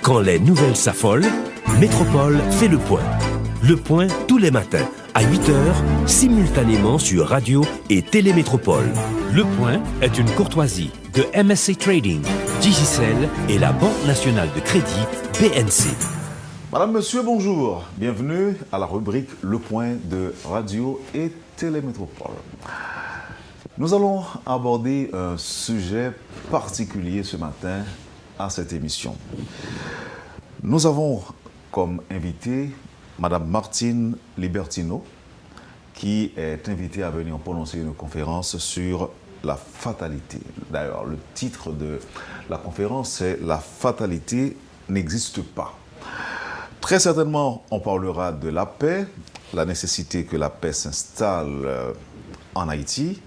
Quand les nouvelles s'affolent, Métropole fait le point. Le point tous les matins, à 8h, simultanément sur Radio et Télémétropole. Le point est une courtoisie de MSC Trading, Digicel et la Banque nationale de crédit, BNC. Madame, Monsieur, bonjour. Bienvenue à la rubrique Le Point de Radio et Télémétropole. Nous allons aborder un sujet particulier ce matin à cette émission. Nous avons comme invité Madame Martine Libertino, qui est invitée à venir prononcer une conférence sur la fatalité. D'ailleurs, le titre de la conférence, c'est « La fatalité n'existe pas ». Très certainement, on parlera de la paix, la nécessité que la paix s'installe en Haïti.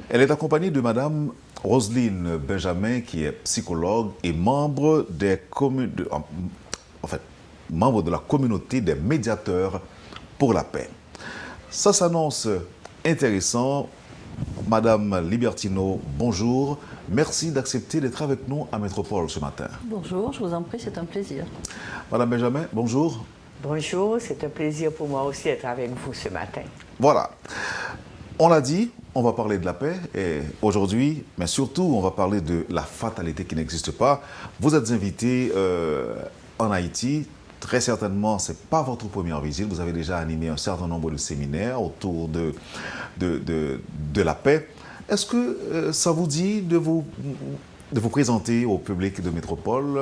Elle est accompagnée de Madame Roselyne Benjamin, qui est psychologue et membre membre de la communauté des médiateurs pour la paix. Ça s'annonce intéressant. Madame Libertino, bonjour. Merci d'accepter d'être avec nous à Métropole ce matin. Bonjour, je vous en prie, c'est un plaisir. Madame Benjamin, bonjour. Bonjour, c'est un plaisir pour moi aussi d'être avec vous ce matin. Voilà. On l'a dit, on va parler de la paix et aujourd'hui, mais surtout, on va parler de la fatalité qui n'existe pas. Vous êtes invité en Haïti. Très certainement, ce n'est pas votre première visite. Vous avez déjà animé un certain nombre de séminaires autour de la paix. Est-ce que ça vous dit de vous présenter au public de Métropole,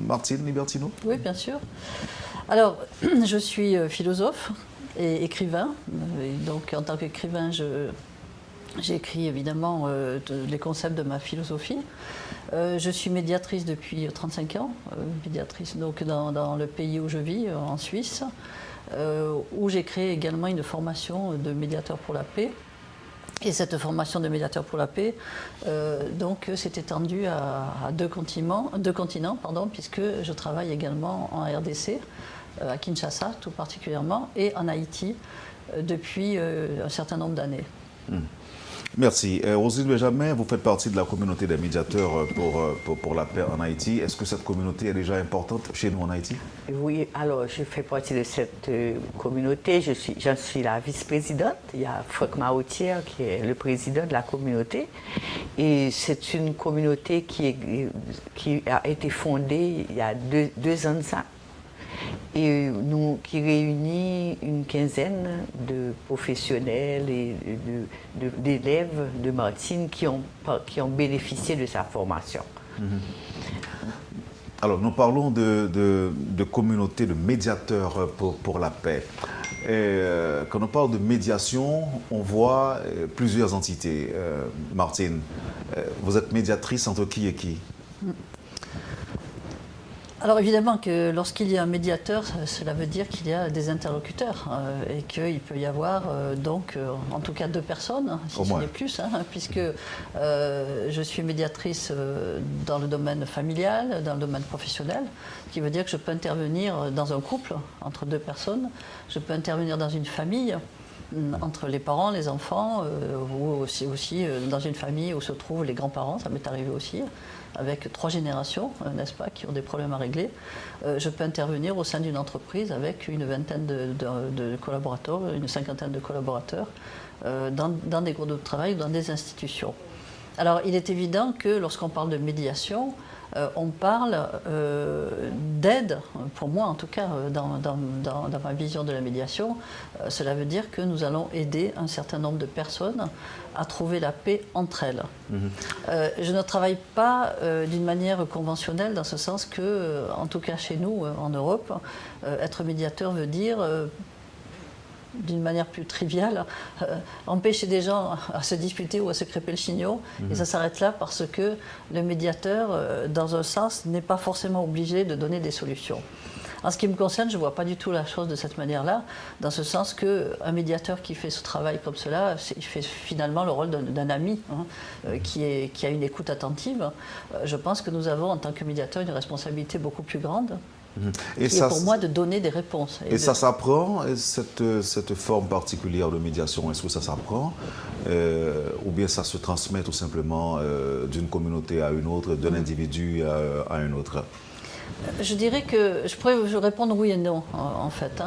Martine Libertino? Oui, bien sûr. Alors, je suis philosophe et écrivain. Et donc, en tant qu'écrivain, j'écris évidemment les concepts de ma philosophie. Je suis médiatrice depuis 35 ans, médiatrice donc dans le pays où je vis, en Suisse, où j'ai créé également une formation de médiateur pour la paix. Et cette formation de médiateur pour la paix donc s'est étendue à deux continents, puisque je travaille également en RDC, à Kinshasa tout particulièrement, et en Haïti depuis un certain nombre d'années. Merci. Roselyne Benjamin, vous faites partie de la communauté des médiateurs pour la paix en Haïti. Est-ce que cette communauté est déjà importante chez nous en Haïti? Oui, alors je fais partie de cette communauté. J'en suis la vice-présidente. Il y a Franck Mahoutière qui est le président de la communauté. Et c'est une communauté qui a été fondée il y a deux ans de ça. Et qui réunit une quinzaine de professionnels et d'élèves de Martine qui ont bénéficié de sa formation. Alors, nous parlons de communauté de médiateurs pour la paix. Et, quand on parle de médiation, on voit plusieurs entités. Martine, vous êtes médiatrice entre qui et qui? Alors évidemment que lorsqu'il y a un médiateur, cela veut dire qu'il y a des interlocuteurs et qu'il peut y avoir donc en tout cas deux personnes, si ce n'est plus, puisque je suis médiatrice dans le domaine familial, dans le domaine professionnel, ce qui veut dire que je peux intervenir dans un couple entre deux personnes, je peux intervenir dans une famille, entre les parents, les enfants, ou aussi dans une famille où se trouvent les grands-parents, ça m'est arrivé aussi, avec 3 générations, n'est-ce pas, qui ont des problèmes à régler. Je peux intervenir au sein d'une entreprise avec une vingtaine de collaborateurs, une cinquantaine de collaborateurs, dans des groupes de travail, dans des institutions. Alors, il est évident que lorsqu'on parle de médiation, on parle d'aide, pour moi en tout cas, dans ma vision de la médiation, cela veut dire que nous allons aider un certain nombre de personnes à trouver la paix entre elles. Je ne travaille pas d'une manière conventionnelle, dans ce sens que, en tout cas chez nous, en Europe, être médiateur veut dire d'une manière plus triviale, empêcher des gens à se disputer ou à se crêper le chignon, et ça s'arrête là parce que le médiateur, dans un sens, n'est pas forcément obligé de donner des solutions. En ce qui me concerne, je ne vois pas du tout la chose de cette manière-là, dans ce sens qu'un médiateur qui fait ce travail comme cela, il fait finalement le rôle d'un ami qui a une écoute attentive. Je pense que nous avons, en tant que médiateur, une responsabilité beaucoup plus grande. Et ça, pour moi, de donner des réponses. Et ça s'apprend, cette forme particulière de médiation, est-ce que ça s'apprend ou bien ça se transmet tout simplement d'une communauté à une autre, d'un individu à un autre? Je dirais que je pourrais vous répondre oui et non, en fait.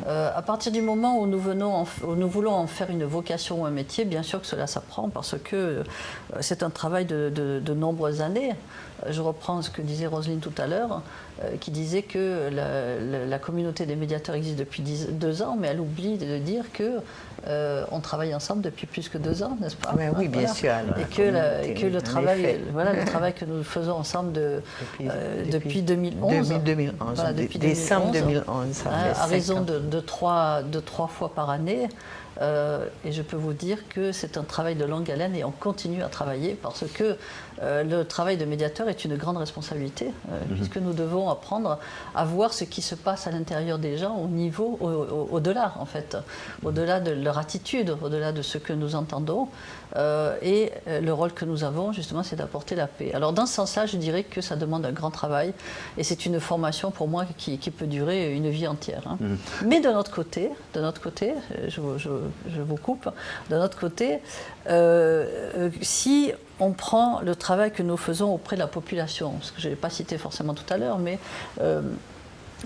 À partir du moment où nous voulons en faire une vocation ou un métier, bien sûr que cela s'apprend parce que c'est un travail de nombreuses années. Je reprends ce que disait Roselyne tout à l'heure, qui disait que la communauté des médiateurs existe depuis 2 ans, mais elle oublie de dire qu'on travaille ensemble depuis plus que 2 ans, n'est-ce pas? Oui, bien sûr. Et que le travail que nous faisons ensemble depuis 2011, depuis décembre 2011, à raison de 3 fois par année. Et je peux vous dire que c'est un travail de longue haleine et on continue à travailler parce que le travail de médiateur est une grande responsabilité puisque nous devons apprendre à voir ce qui se passe à l'intérieur des gens au-delà en fait, au-delà de leur attitude, au-delà de ce que nous entendons. Et le rôle que nous avons justement c'est d'apporter la paix. Alors dans ce sens-là je dirais que ça demande un grand travail et c'est une formation pour moi qui peut durer une vie entière. Mais de notre côté, je vous coupe, de notre côté, si on prend le travail que nous faisons auprès de la population, ce que je n'ai pas cité forcément tout à l'heure, mais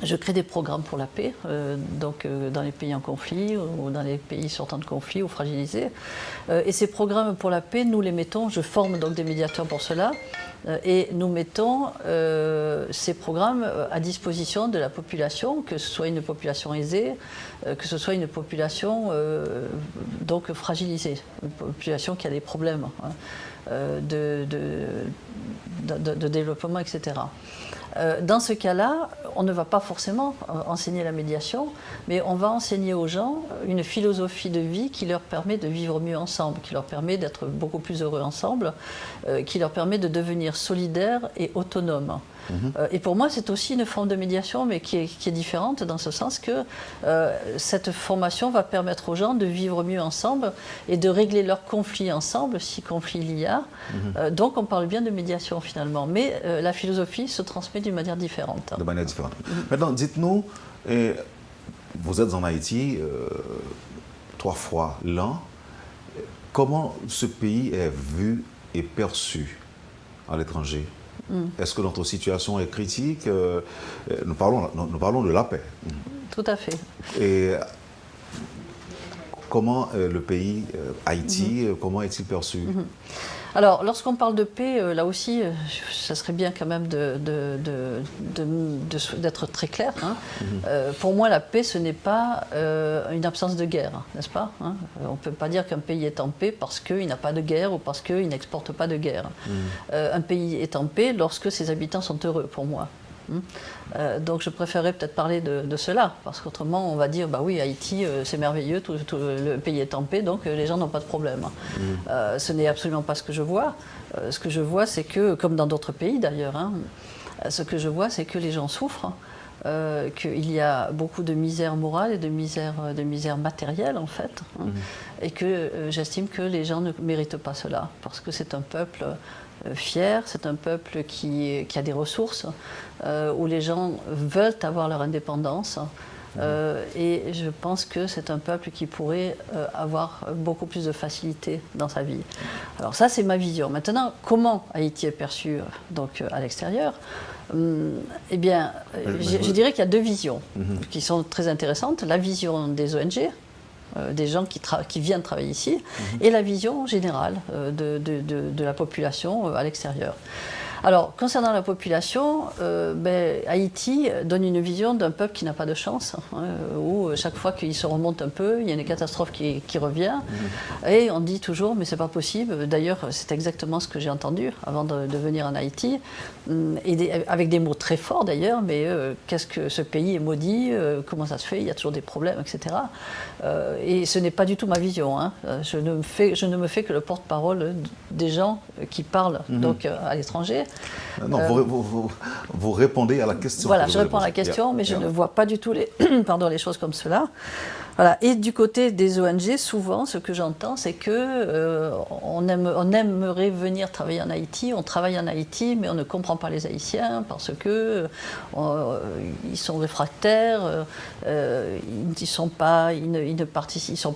je crée des programmes pour la paix, dans les pays en conflit ou dans les pays sortant de conflit ou fragilisés. Et ces programmes pour la paix, nous les mettons, je forme donc des médiateurs pour cela, et nous mettons ces programmes à disposition de la population, que ce soit une population aisée, que ce soit une population donc fragilisée, une population qui a des problèmes de développement, etc. Dans ce cas-là, on ne va pas forcément enseigner la médiation, mais on va enseigner aux gens une philosophie de vie qui leur permet de vivre mieux ensemble, qui leur permet d'être beaucoup plus heureux ensemble, qui leur permet de devenir solidaires et autonomes. Et pour moi, c'est aussi une forme de médiation, mais qui est différente dans ce sens que cette formation va permettre aux gens de vivre mieux ensemble et de régler leurs conflits ensemble, si conflit il y a. Donc on parle bien de médiation finalement, mais la philosophie se transmet d'une manière différente. De manière différente. Maintenant, dites-nous, vous êtes en Haïti 3 fois l'an, comment ce pays est vu et perçu à l'étranger? Est-ce que notre situation est critique? Nous parlons de la paix. Tout à fait. Et comment le pays, Haïti, comment est-il perçu? Alors, lorsqu'on parle de paix, là aussi, ça serait bien quand même d'être très clair. Pour moi, la paix, ce n'est pas une absence de guerre, n'est-ce pas? On ne peut pas dire qu'un pays est en paix parce qu'il n'a pas de guerre ou parce qu'il n'exporte pas de guerre. Un pays est en paix lorsque ses habitants sont heureux, pour moi. Donc je préférerais peut-être parler de cela, parce qu'autrement on va dire, bah oui, Haïti c'est merveilleux, le pays est en paix, donc les gens n'ont pas de problème. Ce n'est absolument pas ce que je vois. Ce que je vois, c'est que, comme dans d'autres pays d'ailleurs, ce que je vois, c'est que les gens souffrent, qu'il y a beaucoup de misère morale et de misère matérielle en fait, et que j'estime que les gens ne méritent pas cela, parce que c'est un peuple fier, c'est un peuple qui a des ressources, où les gens veulent avoir leur indépendance. Et je pense que c'est un peuple qui pourrait avoir beaucoup plus de facilité dans sa vie. Alors ça, c'est ma vision. Maintenant, comment Haïti est perçu donc, à l'extérieur? Eh bien, je dirais qu'il y a 2 visions qui sont très intéressantes. La vision des ONG, des gens qui viennent travailler ici, et la vision générale de la population à l'extérieur. Alors, concernant la population, Haïti donne une vision d'un peuple qui n'a pas de chance, où chaque fois qu'il se remonte un peu, il y a une catastrophe qui revient, et on dit toujours, mais c'est pas possible. D'ailleurs, c'est exactement ce que j'ai entendu avant de venir en Haïti, et avec des mots très forts d'ailleurs, mais qu'est-ce que ce pays est maudit, comment ça se fait, il y a toujours des problèmes, etc. Et ce n'est pas du tout ma vision. Je ne me fais que le porte-parole des gens qui parlent donc, à l'étranger. Non, vous répondez à la question. Voilà, je réponds à la question, mais je ne vois pas du tout les choses comme cela. Voilà. Et du côté des ONG, souvent, ce que j'entends, c'est qu'on aimerait venir travailler en Haïti, on travaille en Haïti, mais on ne comprend pas les Haïtiens parce qu'ils sont réfractaires, ils ne sont pas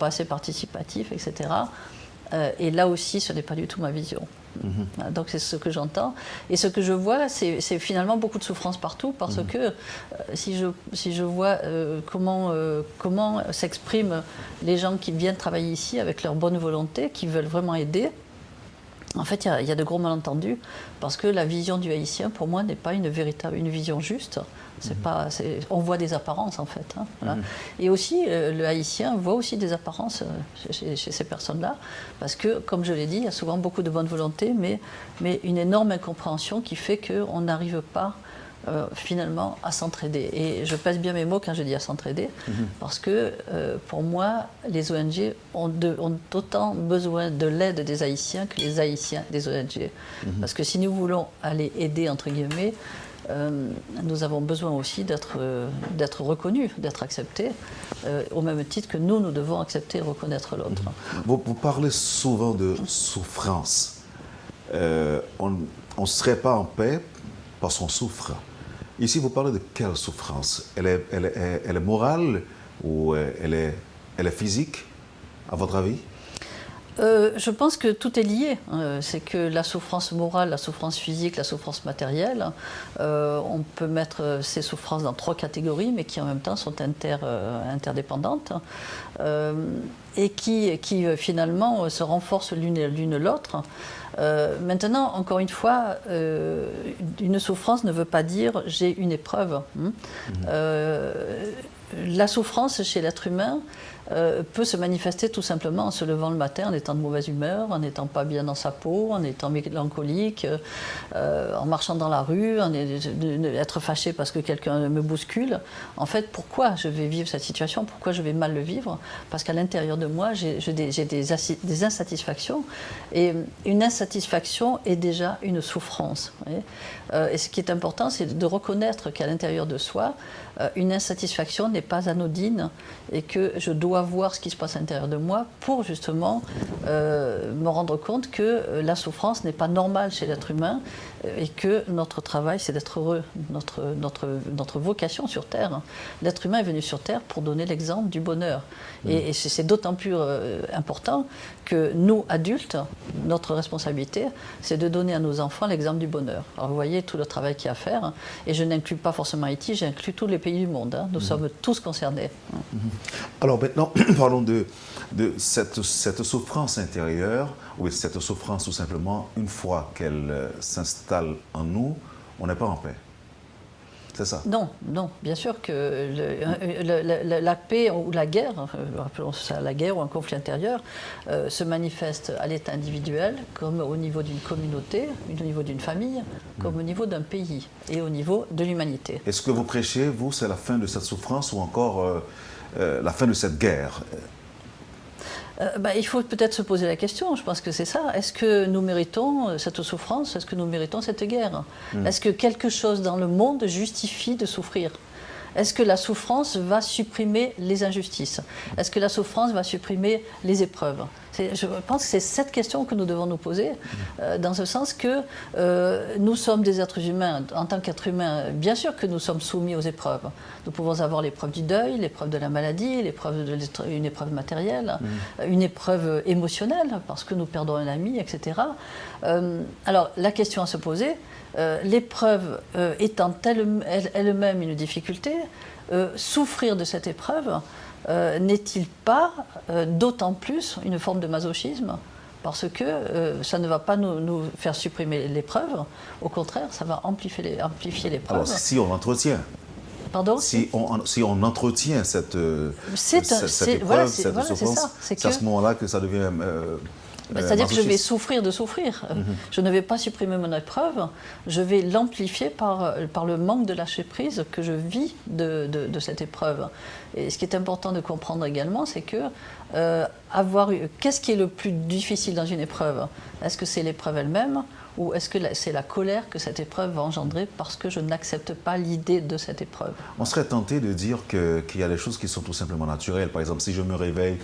assez participatifs, etc. Et là aussi, ce n'est pas du tout ma vision. Donc c'est ce que j'entends. Et ce que je vois, c'est finalement beaucoup de souffrance partout, parce que si je vois comment s'expriment les gens qui viennent travailler ici avec leur bonne volonté, qui veulent vraiment aider, en fait, il y a de gros malentendus, parce que la vision du haïtien, pour moi, n'est pas une vision juste. On voit des apparences, en fait. Voilà. Et aussi, le haïtien voit aussi des apparences chez ces personnes-là, parce que, comme je l'ai dit, il y a souvent beaucoup de bonne volonté, mais une énorme incompréhension qui fait qu'on n'arrive pas finalement à s'entraider. Et je pèse bien mes mots quand je dis à s'entraider, parce que pour moi, les ONG ont autant besoin de l'aide des Haïtiens que les Haïtiens des ONG. Parce que si nous voulons aller aider, entre guillemets, nous avons besoin aussi d'être reconnus, d'être acceptés, au même titre que nous devons accepter et reconnaître l'autre. Vous parlez souvent de souffrance. On ne serait pas en paix parce qu'on souffre. Ici, vous parlez de quelle souffrance? Elle est morale ou elle est physique, à votre avis? Je pense que tout est lié. C'est que la souffrance morale, la souffrance physique, la souffrance matérielle, on peut mettre ces souffrances dans 3 catégories, mais qui en même temps sont interdépendantes et qui finalement se renforcent l'une l'autre. Maintenant, encore une fois, une souffrance ne veut pas dire j'ai une épreuve. La souffrance chez l'être humain peut se manifester tout simplement en se levant le matin en étant de mauvaise humeur, en n'étant pas bien dans sa peau, en étant mélancolique, en marchant dans la rue, être fâché parce que quelqu'un me bouscule. En fait, pourquoi je vais vivre cette situation? Pourquoi je vais mal le vivre? Parce qu'à l'intérieur de moi, j'ai des insatisfactions. Et une insatisfaction est déjà une souffrance. Et ce qui est important, c'est de reconnaître qu'à l'intérieur de soi, une insatisfaction n'est pas anodine et que je dois voir ce qui se passe à l'intérieur de moi pour justement me rendre compte que la souffrance n'est pas normale chez l'être humain et que notre travail, c'est d'être heureux, notre vocation sur Terre. L'être humain est venu sur Terre pour donner l'exemple du bonheur. Et c'est d'autant plus important que nous, adultes, notre responsabilité, c'est de donner à nos enfants l'exemple du bonheur. Alors vous voyez tout le travail qu'il y a à faire, et je n'inclus pas forcément Haïti, j'inclus tous les pays du monde. Nous sommes tous concernés. Alors maintenant, parlons de cette souffrance intérieure, ou cette souffrance tout simplement, une fois qu'elle s'installe en nous, on n'est pas en paix. C'est ça? Non, bien sûr que la paix ou la guerre, appelons ça la guerre ou un conflit intérieur, se manifeste à l'état individuel, comme au niveau d'une communauté, au niveau d'une famille, comme au niveau d'un pays et au niveau de l'humanité. Est-ce que vous prêchez, vous, c'est la fin de cette souffrance ou encore la fin de cette guerre? Il faut peut-être se poser la question, je pense que c'est ça. Est-ce que nous méritons cette souffrance? Est-ce que nous méritons cette guerre? Est-ce que quelque chose dans le monde justifie de souffrir? Est-ce que la souffrance va supprimer les injustices? Est-ce que la souffrance va supprimer les épreuves? Je pense que c'est cette question que nous devons nous poser, dans ce sens que nous sommes des êtres humains. En tant qu'êtres humains, bien sûr que nous sommes soumis aux épreuves. Nous pouvons avoir l'épreuve du deuil, l'épreuve de la maladie, une épreuve matérielle, une épreuve émotionnelle, parce que nous perdons un ami, etc. Alors, la question à se poser, l'épreuve étant elle-même une difficulté, souffrir de cette épreuve n'est-il pas d'autant plus une forme de masochisme? Parce que ça ne va pas nous faire supprimer l'épreuve, au contraire, ça va amplifier l'épreuve. Alors, si on l'entretient. Pardon? Si on entretient cette épreuve, cette souffrance, c'est à ce moment-là que ça devient... c'est-à-dire que je vais souffrir de souffrir. Je ne vais pas supprimer mon épreuve, je vais l'amplifier par le manque de lâcher prise que je vis de cette épreuve. Et ce qui est important de comprendre également, c'est que qu'est-ce qui est le plus difficile dans une épreuve? Est-ce que c'est l'épreuve elle-même ou est-ce que c'est la colère que cette épreuve va engendrer parce que je n'accepte pas l'idée de cette épreuve? On serait tenté de dire qu'il y a des choses qui sont tout simplement naturelles. Par exemple, si je me réveille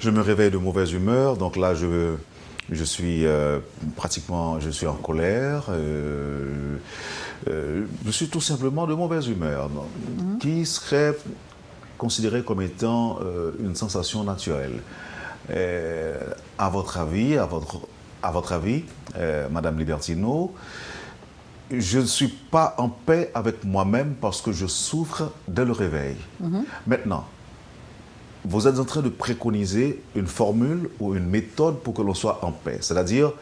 de mauvaise humeur, donc là je suis en colère, je suis tout simplement de mauvaise humeur, qui serait considéré comme étant une sensation naturelle. À votre avis, à votre à votre avis, Madame Libertino, je ne suis pas en paix avec moi-même parce que je souffre dès le réveil. Maintenant, vous êtes en train de préconiser une formule ou une méthode pour que l'on soit en paix. C'est-à-dire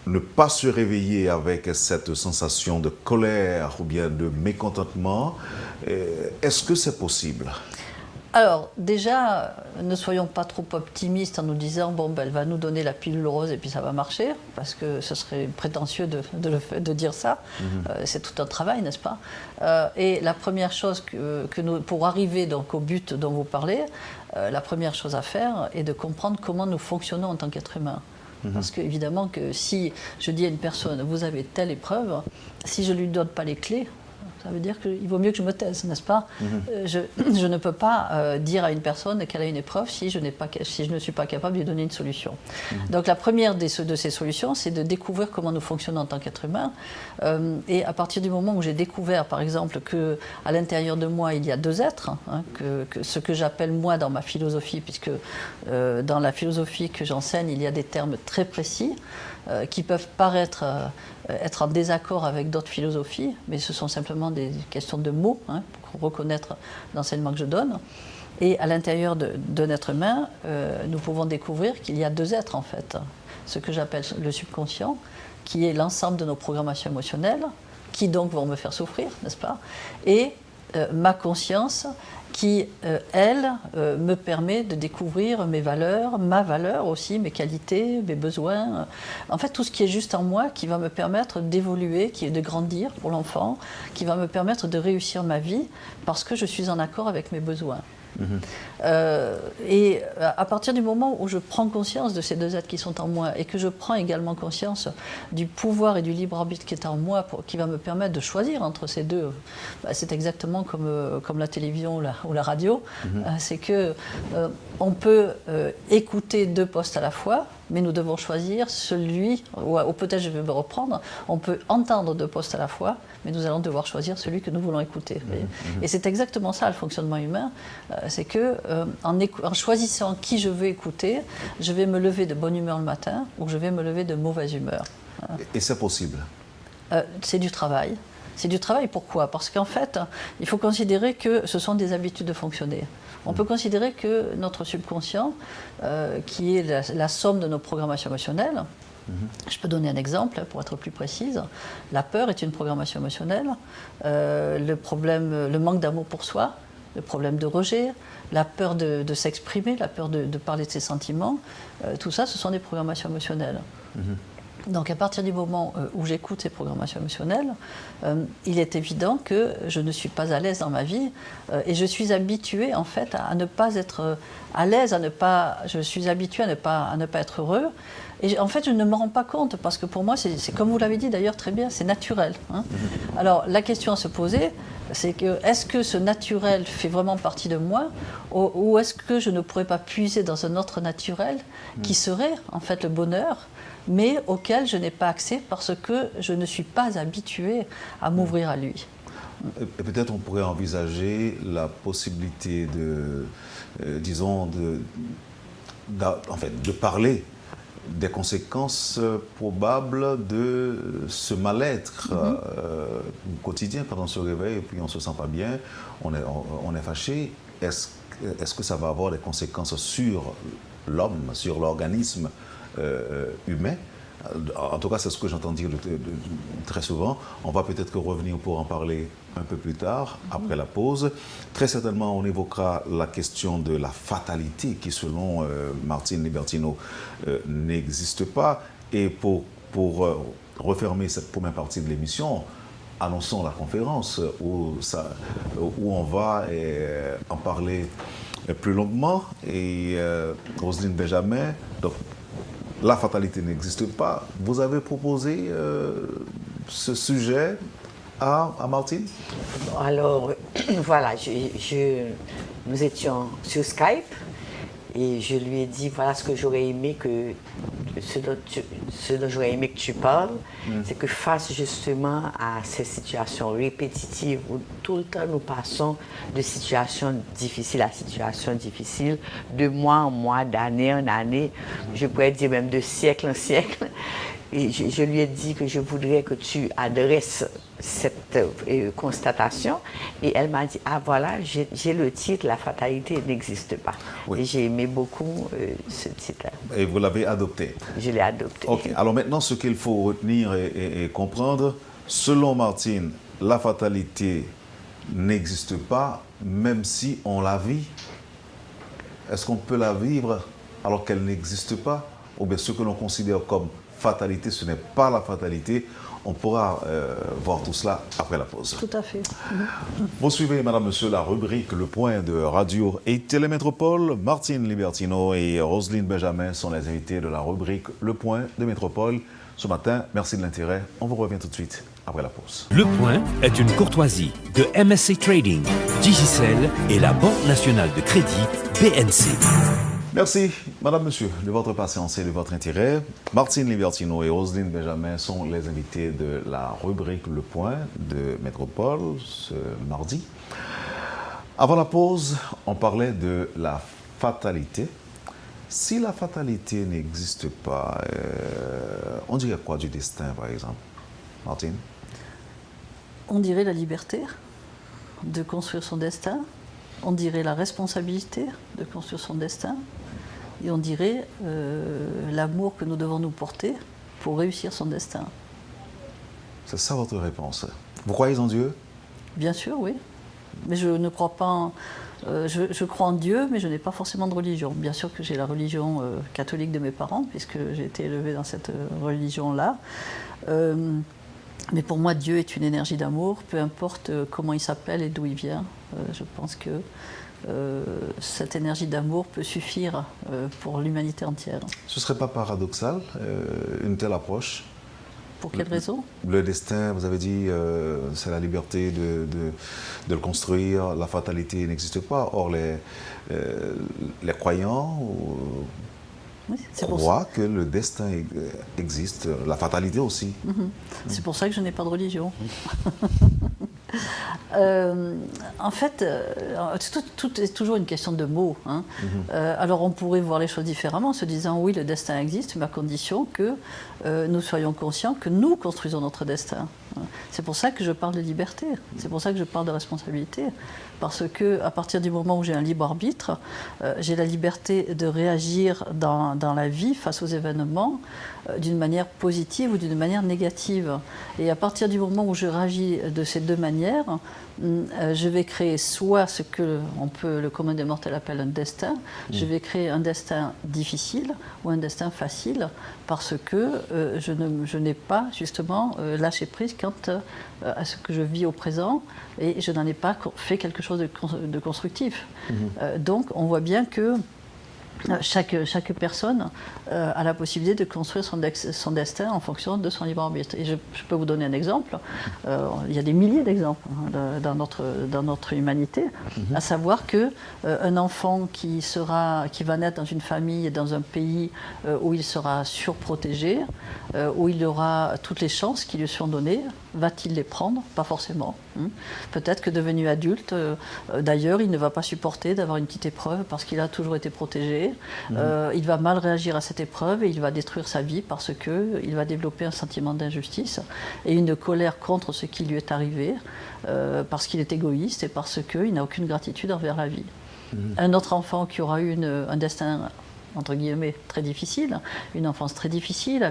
ne pas se réveiller avec cette sensation de colère ou bien de mécontentement. Est-ce que c'est possible ? Alors, déjà, ne soyons pas trop optimistes en nous disant bon, ben, elle va nous donner la pilule rose et puis ça va marcher, parce que ce serait prétentieux de dire ça. C'est tout un travail, n'est-ce pas ? Et la première chose que nous, pour arriver donc au but dont vous parlez, la première chose à faire est de comprendre comment nous fonctionnons en tant qu'être humain. Parce qu'évidemment que si je dis à une personne, vous avez telle épreuve, si je ne lui donne pas les clés, ça veut dire qu'il vaut mieux que je me taise, n'est-ce pas ? Je ne peux pas dire à une personne qu'elle a une épreuve si je ne suis pas capable de lui donner une solution. Donc la première de ces solutions, c'est de découvrir comment nous fonctionnons en tant qu'être humain. Et à partir du moment où j'ai découvert, par exemple, qu'à l'intérieur de moi, il y a deux êtres, hein, ce que j'appelle moi dans ma philosophie, puisque dans la philosophie que j'enseigne, il y a des termes très précis qui peuvent paraître être en désaccord avec d'autres philosophies, mais ce sont simplement des questions de mots, hein, pour reconnaître l'enseignement que je donne. Et à l'intérieur d'un être humain, nous pouvons découvrir qu'il y a deux êtres en fait. Ce que j'appelle le subconscient, qui est l'ensemble de nos programmations émotionnelles, qui donc vont me faire souffrir, n'est-ce pas ? Et ma conscience, qui, elle, me permet de découvrir mes valeurs, ma valeur aussi, mes qualités, mes besoins. En fait, tout ce qui est juste en moi, qui va me permettre d'évoluer, de grandir pour l'enfant, qui va me permettre de réussir ma vie, parce que je suis en accord avec mes besoins. Et à partir du moment où je prends conscience de ces deux êtres qui sont en moi et que je prends également conscience du pouvoir et du libre arbitre qui est en moi, qui va me permettre de choisir entre ces deux, c'est exactement comme la télévision ou la radio, c'est que on peut écouter deux postes à la fois, mais nous devons choisir celui, ou peut-être je vais me reprendre, on peut entendre deux postes à la fois, mais nous allons devoir choisir celui que nous voulons écouter. Et c'est exactement ça le fonctionnement humain, c'est que en choisissant qui je veux écouter, je vais me lever de bonne humeur le matin ou je vais me lever de mauvaise humeur. Et c'est possible ? C'est du travail. C'est du travail, pourquoi ? Parce qu'en fait, il faut considérer que ce sont des habitudes de fonctionner. On peut considérer que notre subconscient, qui est la somme de nos programmations émotionnelles, je peux donner un exemple pour être plus précise. La peur est une programmation émotionnelle, le manque d'amour pour soi, le problème de rejet, la peur de s'exprimer, la peur de parler de ses sentiments, tout ça, ce sont des programmations émotionnelles. Donc à partir du moment où j'écoute ces programmations émotionnelles, il est évident que je ne suis pas à l'aise dans ma vie et je suis habituée en fait à ne pas être à l'aise, je suis habituée à ne pas être heureux. Et en fait, je ne me rends pas compte parce que pour moi, c'est comme vous l'avez dit d'ailleurs très bien, c'est naturel. Hein. Alors la question à se poser, c'est que est-ce que ce naturel fait vraiment partie de moi ou est-ce que je ne pourrais pas puiser dans un autre naturel qui serait en fait le bonheur, mais auquel je n'ai pas accès parce que je ne suis pas habituée à m'ouvrir à lui. Et peut-être on pourrait envisager la possibilité de parler des conséquences probables de ce mal-être quotidien quand on se réveille et puis on ne se sent pas bien, on est fâché. Est-ce que ça va avoir des conséquences sur l'homme, sur l'organisme humain? En tout cas, c'est ce que j'entends dire très souvent. On va peut-être revenir pour en parler un peu plus tard, après la pause. Très certainement, on évoquera la question de la fatalité qui, selon Martine Libertino, n'existe pas. Et pour refermer cette première partie de l'émission, annonçons la conférence où on va en parler plus longuement. Et Roselyne Benjamin, donc, la fatalité n'existe pas. Vous avez proposé ce sujet à Martine? Alors, voilà, nous étions sur Skype et je lui ai dit voilà ce que j'aurais aimé ce dont j'aurais aimé que tu parles, c'est que face justement à ces situations répétitives où tout le temps nous passons de situation difficile à situation difficile, de mois en mois, d'année en année, je pourrais dire même de siècle en siècle. Et je lui ai dit que je voudrais que tu adresses cette constatation. Et elle m'a dit, ah voilà, j'ai le titre, La fatalité n'existe pas. Oui. Et j'ai aimé beaucoup ce titre. Et vous l'avez adopté? Je l'ai adopté. Ok, alors maintenant, ce qu'il faut retenir et comprendre, selon Martine, la fatalité n'existe pas, même si on la vit. Est-ce qu'on peut la vivre alors qu'elle n'existe pas? Ou bien ce que l'on considère comme fatalité, ce n'est pas la fatalité. On pourra voir tout cela après la pause. Tout à fait. Vous suivez, madame, monsieur, la rubrique Le Point de Radio et Télémétropole. Martine Libertino et Roselyne Benjamin sont les invités de la rubrique Le Point de Métropole. Ce matin, merci de l'intérêt. On vous revient tout de suite après la pause. Le Point est une courtoisie de MSC Trading, Digicel et la Banque nationale de crédit BNC. Merci, madame, monsieur, de votre patience et de votre intérêt. Martine Libertino et Roselyne Benjamin sont les invités de la rubrique Le Point de Métropole ce mardi. Avant la pause, on parlait de la fatalité. Si la fatalité n'existe pas, on dirait quoi du destin, par exemple? Martine? On dirait la liberté de construire son destin. On dirait la responsabilité de construire son destin. Et on dirait l'amour que nous devons nous porter pour réussir son destin. C'est ça votre réponse. Vous croyez en Dieu? Bien sûr, oui. Mais je ne crois pas... je crois en Dieu, mais je n'ai pas forcément de religion. Bien sûr que j'ai la religion catholique de mes parents, puisque j'ai été élevée dans cette religion-là. Mais pour moi, Dieu est une énergie d'amour, peu importe comment il s'appelle et d'où il vient. Je pense que cette énergie d'amour peut suffire pour l'humanité entière. Ce ne serait pas paradoxal, une telle approche? Pour quelle raison? Le destin, vous avez dit, c'est la liberté de le construire, la fatalité n'existe pas. Or, les croyants oui, croient que le destin existe, la fatalité aussi. C'est pour ça que je n'ai pas de religion. En fait, tout est toujours une question de mots. Hein. Alors on pourrait voir les choses différemment en se disant oui, le destin existe, mais à condition que nous soyons conscients que nous construisons notre destin. C'est pour ça que je parle de liberté, c'est pour ça que je parle de responsabilité. Parce qu'à partir du moment où j'ai un libre arbitre, j'ai la liberté de réagir dans la vie face aux événements d'une manière positive ou d'une manière négative. Et à partir du moment où je réagis de ces deux manières, je vais créer soit ce que le commun des mortels appelle un destin, je vais créer un destin difficile ou un destin facile parce que je n'ai pas justement lâché prise quant à ce que je vis au présent et je n'en ai pas fait quelque chose de constructif. Donc on voit bien que chaque personne a la possibilité de construire son destin en fonction de son libre arbitre. Et je peux vous donner un exemple. Il y a des milliers d'exemples dans notre humanité, à savoir qu'un enfant qui va naître dans une famille et dans un pays où il sera surprotégé, où il aura toutes les chances qui lui sont données, va-t-il les prendre? Pas forcément. Peut-être que devenu adulte, d'ailleurs, il ne va pas supporter d'avoir une petite épreuve parce qu'il a toujours été protégé. Il va mal réagir à cette épreuve et il va détruire sa vie parce qu'il va développer un sentiment d'injustice et une colère contre ce qui lui est arrivé parce qu'il est égoïste et parce qu'il n'a aucune gratitude envers la vie. Un autre enfant qui aura eu un destin entre guillemets, très difficile, une enfance très difficile,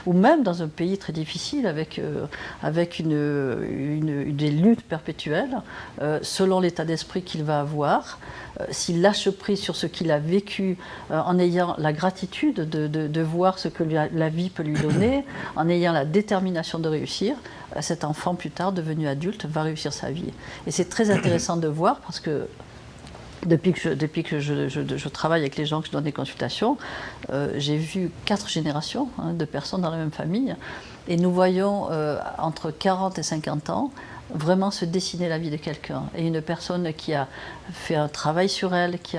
ou même dans un pays très difficile, avec des luttes perpétuelles, selon l'état d'esprit qu'il va avoir, s'il lâche prise sur ce qu'il a vécu, en ayant la gratitude de voir ce que la vie peut lui donner, en ayant la détermination de réussir, cet enfant plus tard, devenu adulte, va réussir sa vie. Et c'est très intéressant de voir parce que depuis que je travaille avec les gens, que je donne des consultations, j'ai vu 4 générations de personnes dans la même famille. Et nous voyons entre 40 et 50 ans vraiment se dessiner la vie de quelqu'un. Et une personne qui a fait un travail sur elle, qui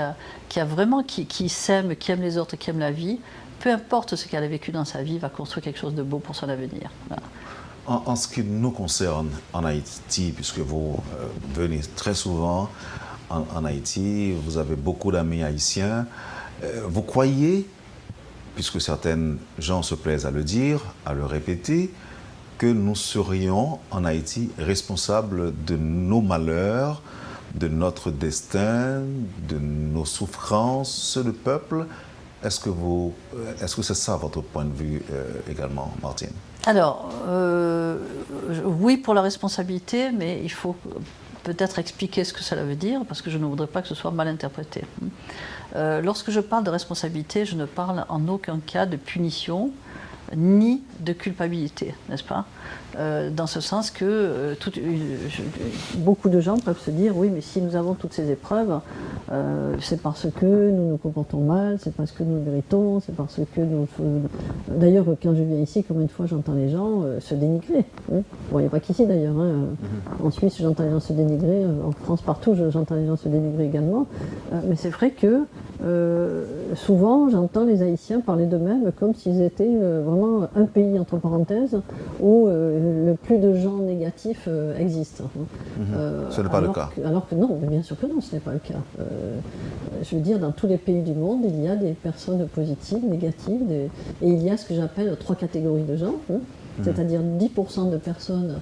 s'aime, qui aime les autres, qui aime la vie, peu importe ce qu'elle a vécu dans sa vie, va construire quelque chose de beau pour son avenir. Voilà. En ce qui nous concerne en Haïti, puisque vous venez très souvent en Haïti, vous avez beaucoup d'amis haïtiens, vous croyez, puisque certains gens se plaisent à le dire, à le répéter, que nous serions en Haïti responsables de nos malheurs, de notre destin, de nos souffrances, ceux du peuple? Est-ce que c'est ça votre point de vue également, Martine? Alors, oui pour la responsabilité, mais il faut peut-être expliquer ce que cela veut dire, parce que je ne voudrais pas que ce soit mal interprété. Lorsque je parle de responsabilité, je ne parle en aucun cas de punition, ni de culpabilité, n'est-ce pas? Dans ce sens que beaucoup de gens peuvent se dire, oui, mais si nous avons toutes ces épreuves, c'est parce que nous nous comportons mal, c'est parce que nous méritons, c'est parce que nous... D'ailleurs, quand je viens ici, combien de fois j'entends les gens se dénigrer, hein? Bon, il n'y a pas qu'ici d'ailleurs, hein. En Suisse, j'entends les gens se dénigrer, en France, partout, j'entends les gens se dénigrer également, mais c'est vrai que souvent, j'entends les Haïtiens parler d'eux-mêmes comme s'ils étaient vraiment un pays, entre parenthèses, où le plus de gens négatifs existent. Ce n'est pas le cas. Alors que non, bien sûr que non, ce n'est pas le cas. Je veux dire, dans tous les pays du monde, il y a des personnes positives, négatives, et il y a ce que j'appelle 3 catégories de gens. C'est-à-dire 10% de personnes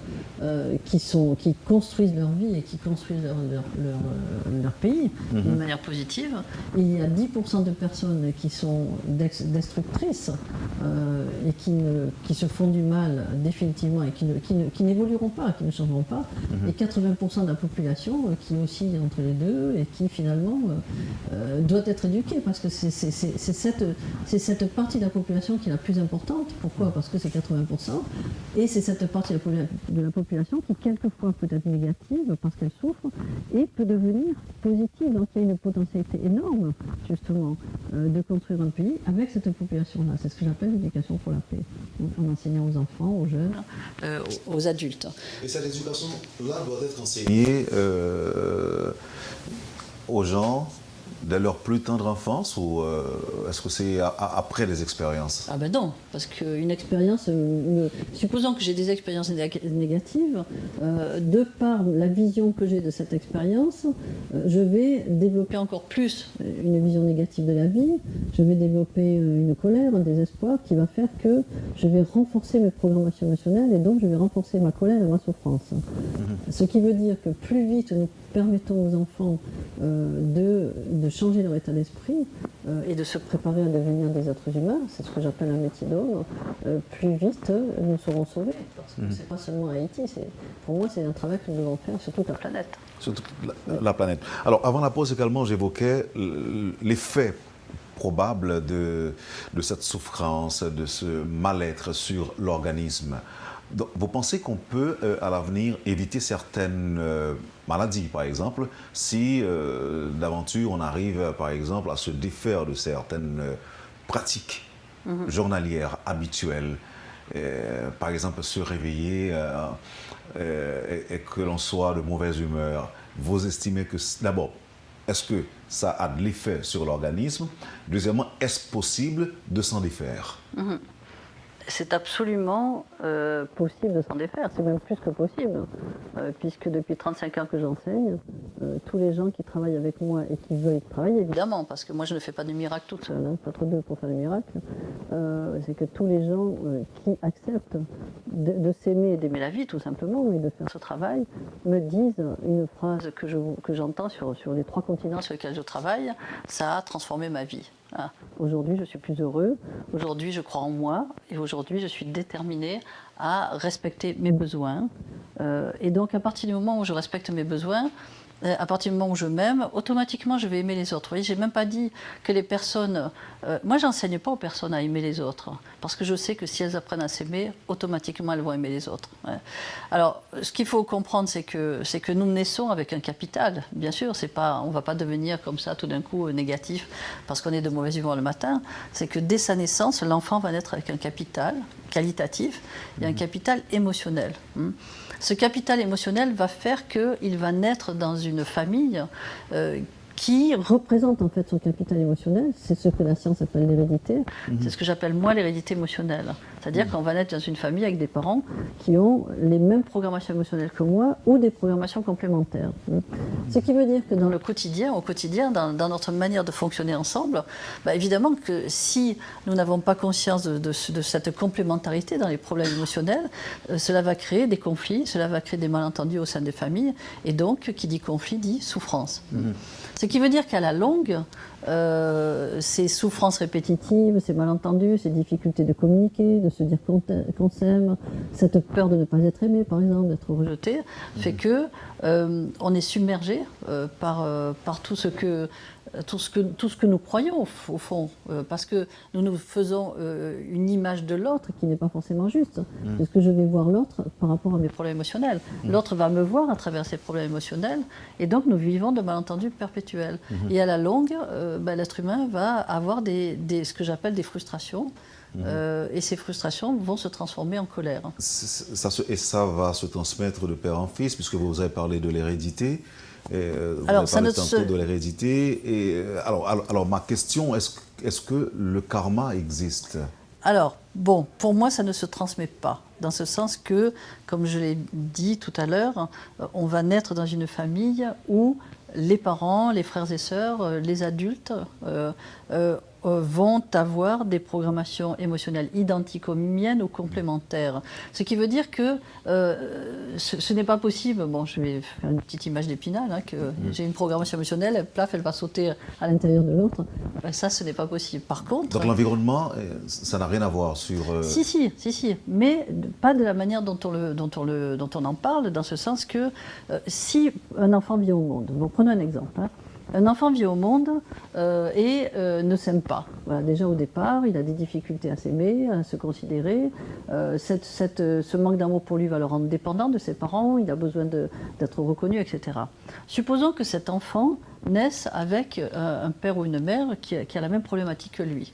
qui construisent leur vie et qui construisent leur pays d'une manière positive. Il y a 10% de personnes qui sont destructrices et qui se font du mal définitivement et qui n'évolueront pas, qui ne changeront pas. Et 80% de la population qui oscille entre les deux et qui finalement doit être éduquée, parce que c'est cette partie de la population qui est la plus importante. Pourquoi? Parce que c'est 80%. Et c'est cette partie de la population qui, quelquefois, peut être négative parce qu'elle souffre et peut devenir positive. Donc, il y a une potentialité énorme, justement, de construire un pays avec cette population-là. C'est ce que j'appelle l'éducation pour la paix, en enseignant aux enfants, aux jeunes, aux adultes. Et cette éducation-là doit être enseignée aux gens dès leur plus tendre enfance, ou est-ce que c'est après les expériences? Ah ben non, parce qu'une expérience, supposons que j'ai des expériences négatives, de par la vision que j'ai de cette expérience, je vais développer encore plus une vision négative de la vie, je vais développer une colère, un désespoir qui va faire que je vais renforcer mes programmations émotionnelles et donc je vais renforcer ma colère et ma souffrance. Ce qui veut dire que plus vite nous permettons aux enfants de changer leur état d'esprit et de se préparer à devenir des êtres humains, c'est ce que j'appelle un métier d'homme, plus vite nous serons sauvés. Parce que c'est pas seulement Haïti, pour moi c'est un travail que nous devons faire sur toute la planète. Sur toute la planète. Alors avant la pause également, j'évoquais l'effet probable de cette souffrance, de ce mal-être sur l'organisme. Donc, vous pensez qu'on peut, à l'avenir, éviter certaines maladies, par exemple, si d'aventure on arrive, par exemple, à se défaire de certaines pratiques journalières, habituelles, par exemple, se réveiller et que l'on soit de mauvaise humeur. Vous estimez que, d'abord, est-ce que ça a de l'effet sur l'organisme? Deuxièmement, est-ce possible de s'en défaire? C'est absolument possible de s'en défaire, c'est même plus que possible, puisque depuis 35 ans que j'enseigne, tous les gens qui travaillent avec moi et qui veulent travailler, évidemment, parce que moi je ne fais pas de miracle toute seule, hein, pas trop deux pour faire des miracles, c'est que tous les gens qui acceptent de s'aimer et d'aimer la vie tout simplement, et de faire ce travail, me disent une phrase que j'entends sur les 3 continents sur lesquels je travaille: ça a transformé ma vie. Ah. Aujourd'hui, je suis plus heureux. Aujourd'hui, je crois en moi. Et aujourd'hui, je suis déterminée à respecter mes besoins. Et donc, à partir du moment où je respecte mes besoins, à partir du moment où je m'aime, automatiquement, je vais aimer les autres. Vous voyez, j'ai même pas dit que les personnes... moi, j'enseigne pas aux personnes à aimer les autres. Parce que je sais que si elles apprennent à s'aimer, automatiquement, elles vont aimer les autres. Ouais. Alors, ce qu'il faut comprendre, c'est que nous naissons avec un capital. Bien sûr, c'est pas, on va pas devenir comme ça, tout d'un coup, négatif, parce qu'on est de mauvaise humeur le matin. C'est que dès sa naissance, l'enfant va naître avec un capital qualitatif et un capital émotionnel. Ce capital émotionnel va faire qu'il va naître dans une famille qui représente en fait son capital émotionnel. C'est ce que la science appelle l'hérédité. C'est ce que j'appelle moi l'hérédité émotionnelle. C'est-à-dire qu'on va naître dans une famille avec des parents qui ont les mêmes programmations émotionnelles que moi ou des programmations complémentaires. Ce qui veut dire que dans le quotidien, au quotidien, dans notre manière de fonctionner ensemble, évidemment que si nous n'avons pas conscience de cette complémentarité dans les problèmes émotionnels, cela va créer des conflits, cela va créer des malentendus au sein des familles, et donc qui dit conflit dit souffrance. Ce qui veut dire qu'à la longue, ces souffrances répétitives, ces malentendus, ces difficultés de communiquer, de se dire qu'on s'aime, cette peur de ne pas être aimé, par exemple, d'être rejeté, fait que on est submergé par tout ce que nous croyons au fond, parce que nous nous faisons une image de l'autre qui n'est pas forcément juste. Parce que je vais voir l'autre par rapport à mes problèmes émotionnels. L'autre va me voir à travers ses problèmes émotionnels, et donc nous vivons de malentendus perpétuels. Et à la longue, l'être humain va avoir ce que j'appelle des frustrations, et ces frustrations vont se transformer en colère. Et ça va se transmettre de père en fils, puisque vous avez parlé de l'hérédité. Vous alors, avez parlé tantôt de l'hérédité. Alors, ma question, est-ce que le karma existe? Alors, bon, pour moi, ça ne se transmet pas. Dans ce sens que, comme je l'ai dit tout à l'heure, on va naître dans une famille où les parents, les frères et sœurs, les adultes vont avoir des programmations émotionnelles identiques aux miennes ou complémentaires. Ce qui veut dire que ce n'est pas possible. Bon, je vais faire une petite image d'Épinal, que j'ai une programmation émotionnelle, plaf, elle va sauter à l'intérieur de l'autre. Ça, ce n'est pas possible. Par contre... Donc l'environnement, ça n'a rien à voir sur... Si, mais pas de la manière dont on en parle, dans ce sens que si un enfant vient au monde, bon, prenons un exemple, un enfant vient au monde et ne s'aime pas. Voilà, déjà au départ, il a des difficultés à s'aimer, à se considérer. Ce manque d'amour pour lui va le rendre dépendant de ses parents, il a besoin d'être reconnu, etc. Supposons que cet enfant naisse avec un père ou une mère qui a la même problématique que lui.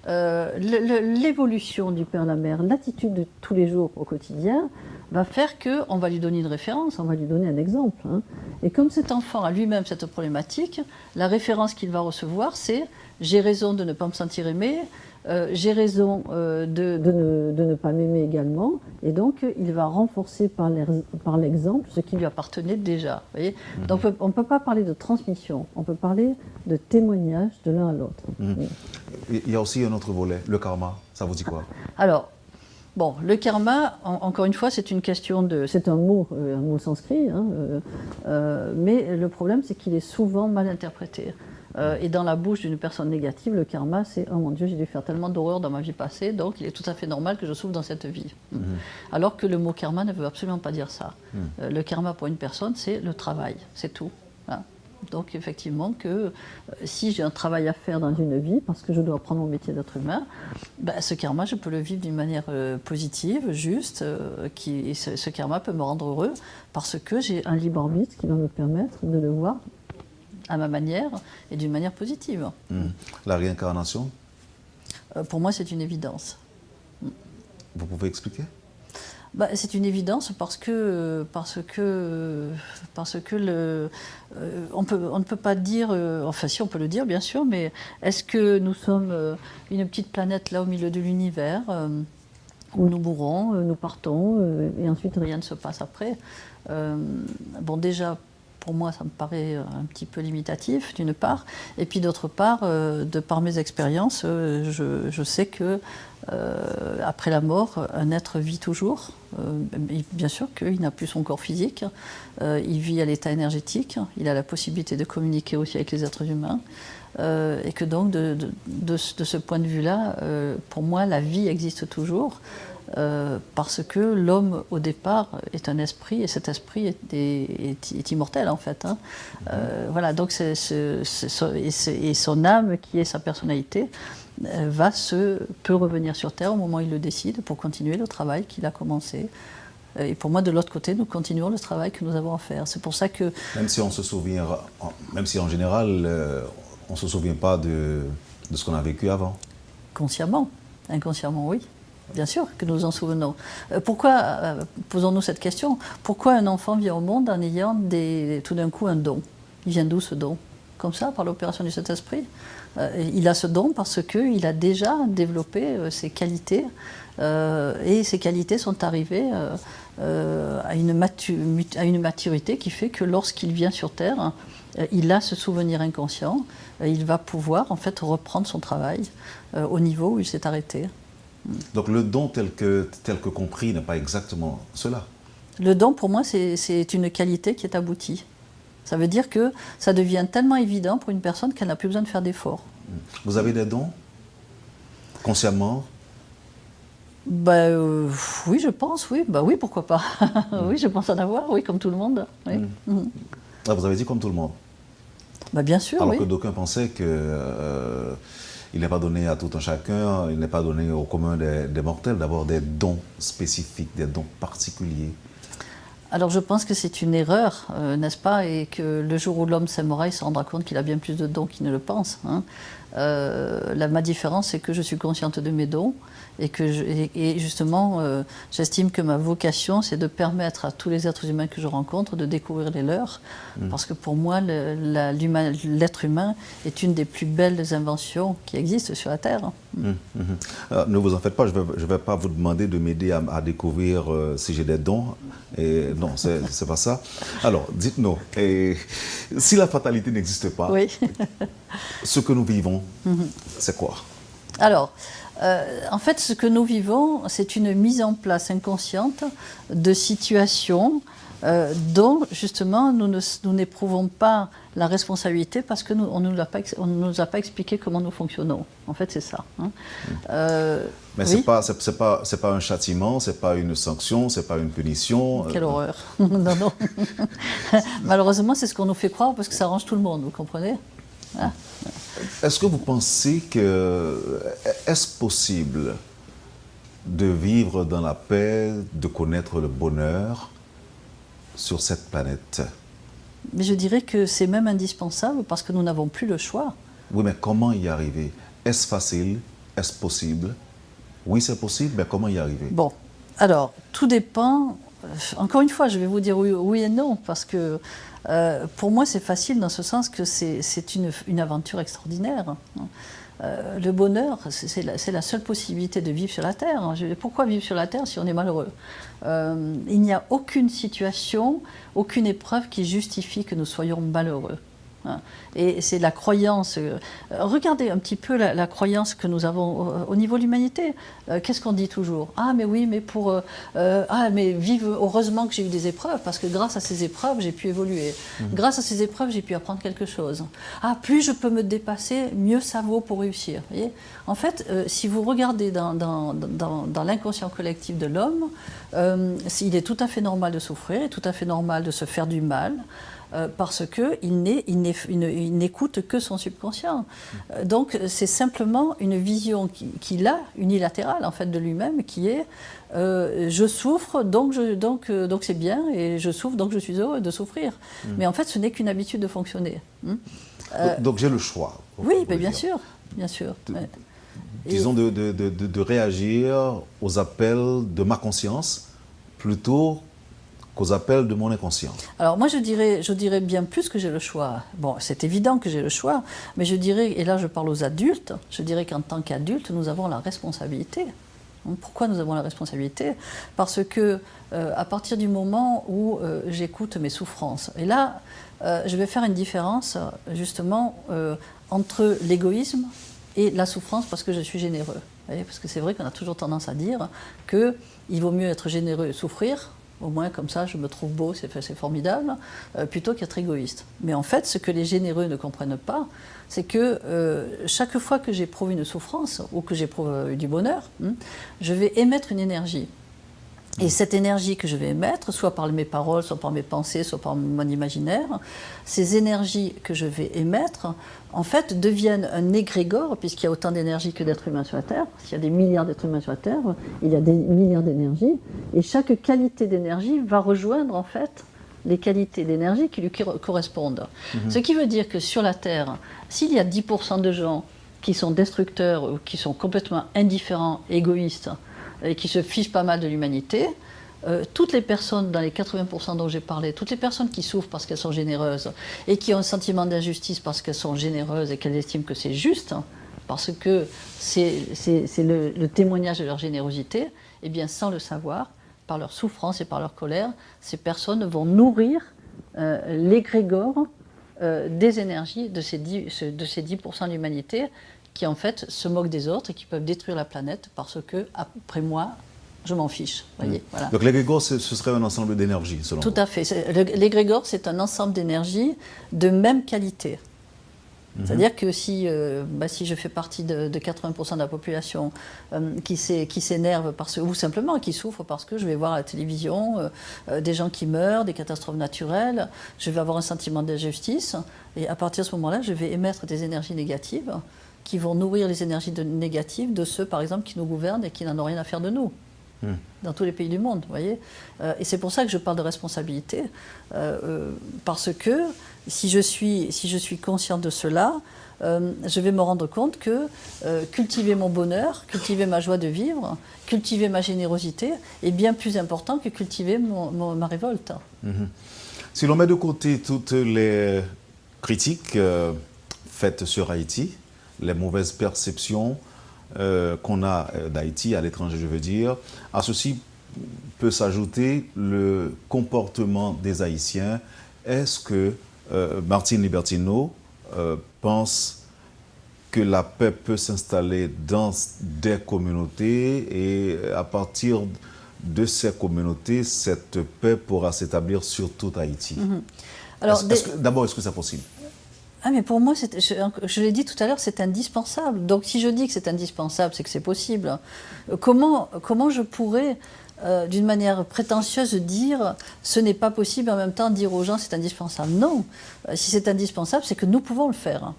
L'évolution du père et la mère, l'attitude de tous les jours au quotidien, va faire qu'on va lui donner une référence, on va lui donner un exemple. Et comme cet enfant a lui-même cette problématique, la référence qu'il va recevoir, c'est « j'ai raison de ne pas me sentir aimé », j'ai raison de ne pas m'aimer également, et donc il va renforcer par l'exemple ce qui lui appartenait déjà. Vous voyez. Donc on ne peut pas parler de transmission, on peut parler de témoignage de l'un à l'autre. Il y a aussi un autre volet, le karma, ça vous dit quoi? Alors, bon, le karma, encore une fois, c'est une question de... C'est un mot sanskrit, mais le problème, c'est qu'il est souvent mal interprété. Et dans la bouche d'une personne négative, le karma, c'est « Oh mon Dieu, j'ai dû faire tellement d'horreur dans ma vie passée, donc il est tout à fait normal que je souffre dans cette vie. » Alors que le mot karma ne veut absolument pas dire ça. Le karma pour une personne, c'est le travail, c'est tout. Donc effectivement que si j'ai un travail à faire dans une vie, parce que je dois apprendre mon métier d'être humain, ce karma, je peux le vivre d'une manière positive, juste, ce karma peut me rendre heureux, parce que j'ai un libre arbitre qui va me permettre de le voir à ma manière et d'une manière positive. La réincarnation? Pour moi, c'est une évidence. Vous pouvez expliquer? C'est une évidence parce que on ne peut pas dire, enfin si on peut le dire bien sûr, mais est-ce que nous sommes une petite planète là au milieu de l'univers où nous mourrons, nous partons et ensuite rien ne se passe après? Bon, déjà, pour moi, ça me paraît un petit peu limitatif, d'une part. Et puis, d'autre part, de par mes expériences, je sais que après la mort, un être vit toujours. Bien sûr qu'il n'a plus son corps physique. Il vit à l'état énergétique. Il a la possibilité de communiquer aussi avec les êtres humains. Et que donc, de ce point de vue-là, pour moi, la vie existe toujours. Parce que l'homme, au départ, est un esprit, et cet esprit est immortel, en fait. Voilà, donc et son âme, qui est sa personnalité, peut revenir sur Terre au moment où il le décide, pour continuer le travail qu'il a commencé. Et pour moi, de l'autre côté, nous continuons le travail que nous avons à faire. C'est pour ça que... Même si on se souvient, même si en général, on ne se souvient pas de ce qu'on a vécu avant. Consciemment, inconsciemment, oui. Bien sûr que nous en souvenons. Pourquoi, posons-nous cette question, pourquoi un enfant vient au monde en ayant tout d'un coup un don? Il vient d'où ce don? comme ça, par l'opération du Saint-Esprit. Il a ce don parce qu'il a déjà développé ses qualités, et ces qualités sont arrivées à une maturité qui fait que lorsqu'il vient sur Terre, il a ce souvenir inconscient, il va pouvoir en fait reprendre son travail au niveau où il s'est arrêté. Donc le don tel que compris n'est pas exactement cela. Le don pour moi c'est une qualité qui est aboutie. Ça veut dire que ça devient tellement évident pour une personne qu'elle n'a plus besoin de faire d'efforts. Vous avez des dons consciemment? Oui, je pense, oui. Oui, pourquoi pas. Oui, je pense en avoir, oui, comme tout le monde. Oui. Ah, vous avez dit comme tout le monde? Bien sûr, alors oui. que d'aucuns pensaient que il n'est pas donné à tout un chacun, il n'est pas donné au commun des mortels d'avoir des dons spécifiques, des dons particuliers. Alors je pense que c'est une erreur, n'est-ce pas, et que le jour où l'homme s'aimera, il se rendra compte qu'il a bien plus de dons qu'il ne le pense. Ma différence, c'est que je suis consciente de mes dons et justement, j'estime que ma vocation, c'est de permettre à tous les êtres humains que je rencontre de découvrir les leurs, parce que pour moi, l'être humain est une des plus belles inventions qui existent sur la Terre. Ne vous en faites pas, je ne vais pas vous demander de m'aider à découvrir si j'ai des dons. Et non, c'est pas ça. Alors, dites-nous, si la fatalité n'existe pas, oui. ce que nous vivons, c'est quoi? Alors, en fait, ce que nous vivons, c'est une mise en place inconsciente de situations dont, justement, nous n'éprouvons pas la responsabilité parce qu'on ne nous a pas expliqué comment nous fonctionnons. En fait, c'est ça. Mais oui. c'est pas un châtiment, c'est pas une sanction, c'est pas une punition. Quelle horreur. Non. Malheureusement, c'est ce qu'on nous fait croire parce que ça arrange tout le monde, vous comprenez? Est-ce que vous pensez est-ce possible de vivre dans la paix, de connaître le bonheur sur cette planète? Mais je dirais que c'est même indispensable parce que nous n'avons plus le choix. Oui, mais comment y arriver? Est-ce facile? Est-ce possible? Oui, c'est possible, mais comment y arriver? Bon, alors, tout dépend. Encore une fois, je vais vous dire oui et non, parce que pour moi, c'est facile dans ce sens que c'est une aventure extraordinaire. Le bonheur, c'est la seule possibilité de vivre sur la Terre. Pourquoi vivre sur la Terre si on est malheureux? Il n'y a aucune situation, aucune épreuve qui justifie que nous soyons malheureux. Et c'est la croyance. Regardez un petit peu la croyance que nous avons au niveau de l'humanité. Qu'est-ce qu'on dit toujours? Ah, mais oui, mais mais vive, heureusement que j'ai eu des épreuves, parce que grâce à ces épreuves, j'ai pu évoluer. Grâce à ces épreuves, j'ai pu apprendre quelque chose. Ah, plus je peux me dépasser, mieux ça vaut pour réussir. Vous voyez, en fait, si vous regardez dans l'inconscient collectif de l'homme, il est tout à fait normal de souffrir, et tout à fait normal de se faire du mal. Parce qu'il n'écoute que son subconscient. Donc c'est simplement une vision qu'il a, unilatérale en fait de lui-même, qui est je souffre, donc c'est bien, et je souffre, donc je suis heureux de souffrir. Mais en fait, ce n'est qu'une habitude de fonctionner. Donc j'ai le choix. Oui, mais bien sûr, bien sûr. Disons de réagir aux appels de ma conscience plutôt qu'aux appels de mon inconscient. Alors moi je dirais bien plus que j'ai le choix. Bon, c'est évident que j'ai le choix, mais je dirais, et là je parle aux adultes, je dirais qu'en tant qu'adultes, nous avons la responsabilité. Pourquoi nous avons la responsabilité? Parce que à partir du moment où j'écoute mes souffrances, et là je vais faire une différence justement entre l'égoïsme et la souffrance parce que je suis généreux. Vous voyez, parce que c'est vrai qu'on a toujours tendance à dire qu'il vaut mieux être généreux et souffrir. Au moins, comme ça, je me trouve beau, c'est formidable, plutôt qu'être égoïste. Mais en fait, ce que les généreux ne comprennent pas, c'est que chaque fois que j'éprouve une souffrance ou que j'éprouve du bonheur, je vais émettre une énergie. Et cette énergie que je vais émettre, soit par mes paroles, soit par mes pensées, soit par mon imaginaire, ces énergies que je vais émettre, en fait, deviennent un égrégore, puisqu'il y a autant d'énergie que d'êtres humains sur la Terre. S'il y a des milliards d'êtres humains sur la Terre, il y a des milliards d'énergie. Et chaque qualité d'énergie va rejoindre, en fait, les qualités d'énergie qui lui correspondent. Ce qui veut dire que sur la Terre, s'il y a 10% de gens qui sont destructeurs ou qui sont complètement indifférents, égoïstes, et qui se fichent pas mal de l'humanité, toutes les personnes, dans les 80% dont j'ai parlé, toutes les personnes qui souffrent parce qu'elles sont généreuses et qui ont un sentiment d'injustice parce qu'elles sont généreuses et qu'elles estiment que c'est juste, parce que c'est le témoignage de leur générosité, eh bien, sans le savoir, par leur souffrance et par leur colère, ces personnes vont nourrir l'égrégore des énergies de ces 10% de l'humanité qui, en fait, se moquent des autres et qui peuvent détruire la planète parce que, après moi, je m'en fiche. Voyez, voilà. Donc l'égrégore, ce serait un ensemble d'énergie, selon vous? Tout à fait. L'égrégore, c'est un ensemble d'énergies de même qualité. C'est-à-dire que si je fais partie de 80% de la population qui s'énerve ou simplement qui souffre parce que je vais voir à la télévision des gens qui meurent, des catastrophes naturelles, je vais avoir un sentiment d'injustice et à partir de ce moment-là, je vais émettre des énergies négatives qui vont nourrir les énergies négatives de ceux, par exemple, qui nous gouvernent et qui n'en ont rien à faire de nous. Dans tous les pays du monde, vous voyez. Et c'est pour ça que je parle de responsabilité, parce que si je suis consciente de cela, je vais me rendre compte que cultiver mon bonheur, cultiver ma joie de vivre, cultiver ma générosité est bien plus important que cultiver ma révolte. Si l'on met de côté toutes les critiques faites sur Haïti, les mauvaises perceptions qu'on a d'Haïti, à l'étranger je veux dire, à ceci peut s'ajouter le comportement des Haïtiens. Est-ce que Martine Libertino pense que la paix peut s'installer dans des communautés et à partir de ces communautés, cette paix pourra s'établir sur tout Haïti? Alors, d'abord, est-ce que c'est possible? Ah mais pour moi, je l'ai dit tout à l'heure, c'est indispensable. Donc si je dis que c'est indispensable, c'est que c'est possible. Comment je pourrais, d'une manière prétentieuse, dire ce n'est pas possible et en même temps dire aux gens c'est indispensable? Non. Si c'est indispensable, c'est que nous pouvons le faire.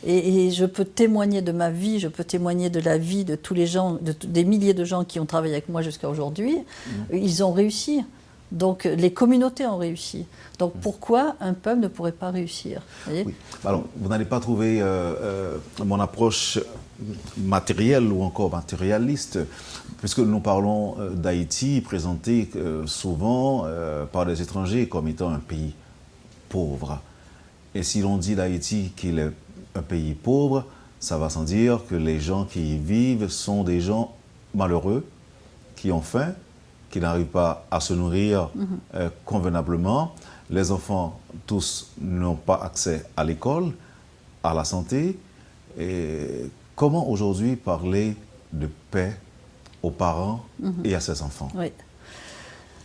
Et je peux témoigner de ma vie, je peux témoigner de la vie de tous les gens, des milliers de gens qui ont travaillé avec moi jusqu'à aujourd'hui. Ils ont réussi. Donc les communautés ont réussi. Donc pourquoi un peuple ne pourrait pas réussir? Oui. Alors, vous n'allez pas trouver mon approche matérielle ou encore matérialiste, puisque nous parlons d'Haïti présenté souvent par les étrangers comme étant un pays pauvre. Et si l'on dit d'Haïti qu'il est un pays pauvre, ça va sans dire que les gens qui y vivent sont des gens malheureux, qui ont faim, qui n'arrivent pas à se nourrir convenablement. Les enfants, tous, n'ont pas accès à l'école, à la santé. Et comment aujourd'hui parler de paix aux parents et à ses enfants? Oui.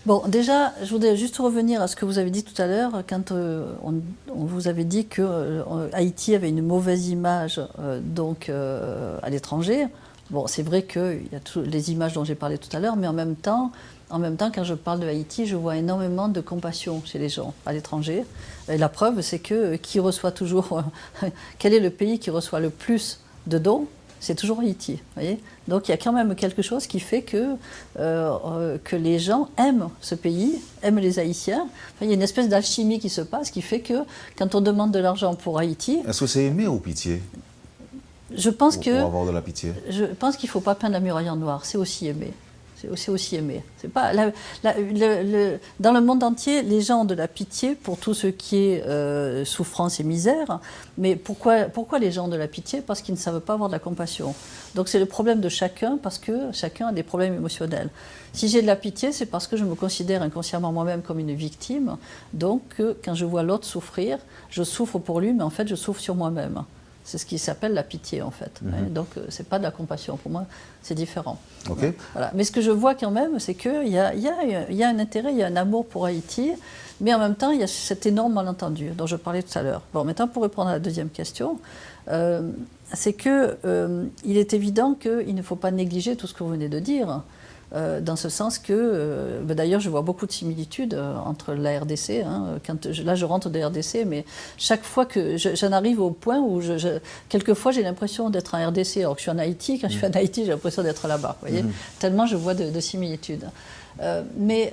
Bon, déjà, je voudrais juste revenir à ce que vous avez dit tout à l'heure, quand on vous avait dit que Haïti avait une mauvaise image à l'étranger. Bon, c'est vrai qu'il y a les images dont j'ai parlé tout à l'heure, mais en même temps, quand je parle de Haïti, je vois énormément de compassion chez les gens à l'étranger. Et la preuve, c'est que quel est le pays qui reçoit le plus de dons? C'est toujours Haïti. Voyez, donc il y a quand même quelque chose qui fait que les gens aiment ce pays, aiment les Haïtiens. Enfin, il y a une espèce d'alchimie qui se passe qui fait que quand on demande de l'argent pour Haïti... Est-ce que c'est aimer ou pitié? Je pense que... Pour avoir de la pitié. Je pense qu'il ne faut pas peindre la muraille en noir, c'est aussi aimer. C'est aussi aimer. C'est pas, dans le monde entier, les gens ont de la pitié pour tout ce qui est souffrance et misère. Mais pourquoi les gens ont de la pitié? Parce qu'ils ne savent pas avoir de la compassion. Donc c'est le problème de chacun, parce que chacun a des problèmes émotionnels. Si j'ai de la pitié, c'est parce que je me considère inconsciemment moi-même comme une victime. Donc quand je vois l'autre souffrir, je souffre pour lui, mais en fait je souffre sur moi-même. C'est ce qui s'appelle la pitié, en fait. Donc, ce n'est pas de la compassion. Pour moi, c'est différent. Okay. Voilà. Mais ce que je vois quand même, c'est qu'il y a un intérêt, il y a un amour pour Haïti, mais en même temps, il y a cet énorme malentendu dont je parlais tout à l'heure. Bon, maintenant, pour répondre à la deuxième question, c'est qu'il est évident qu'il ne faut pas négliger tout ce que vous venez de dire. Dans ce sens que, d'ailleurs, je vois beaucoup de similitudes entre la RDC. Là, je rentre de la RDC, mais chaque fois que j'en arrive au point où, quelquefois, j'ai l'impression d'être en RDC, alors que je suis en Haïti. Quand je suis en Haïti, j'ai l'impression d'être là-bas. Vous voyez, tellement je vois de similitudes. Mais